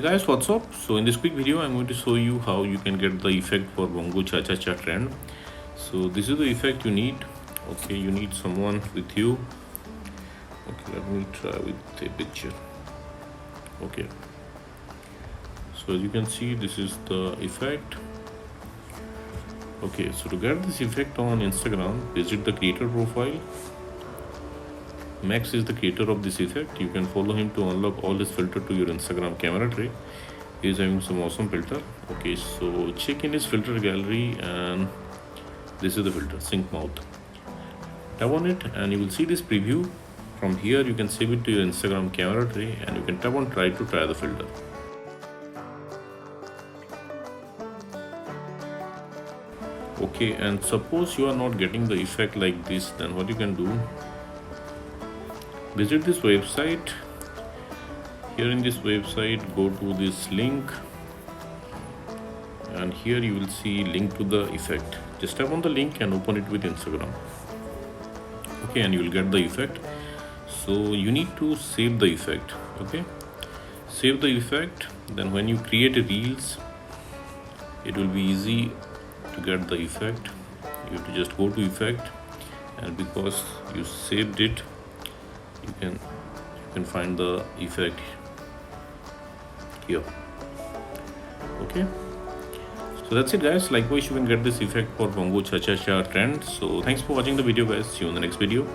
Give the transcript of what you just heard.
Hey guys, what's up? So in this quick video I'm going to show you how you can get the effect for bongo cha cha cha trend. So this is the effect you need. Okay, you need someone with you. Okay, let me try with a picture. Okay, so as you can see, this is the effect. Okay, so to get this effect on Instagram, visit the creator profile. Max is the creator of this effect. You can follow him to unlock all his filter to your Instagram camera tray. He is having some awesome filter. Okay, so check in his filter gallery, and this is the filter, sync mouth. Tap on it and you will see this preview. From here you can save it to your Instagram camera tray, and you can tap on try to try the filter. Okay, and suppose you are not getting the effect like this, then what you can do, visit this website. Here in this website, go to this link, and here you will see link to the effect. Just tap on the link and open it with Instagram. Okay, and you will get the effect. So you need to save the effect. Okay, save the effect. Then when you create a reels, it will be easy to get the effect. You have to just go to effect, and because you saved it, you can find the effect here. Okay, so that's it guys. Likewise, you can get this effect for bongo cha cha cha trend. So thanks for watching the video guys. See you in the next video.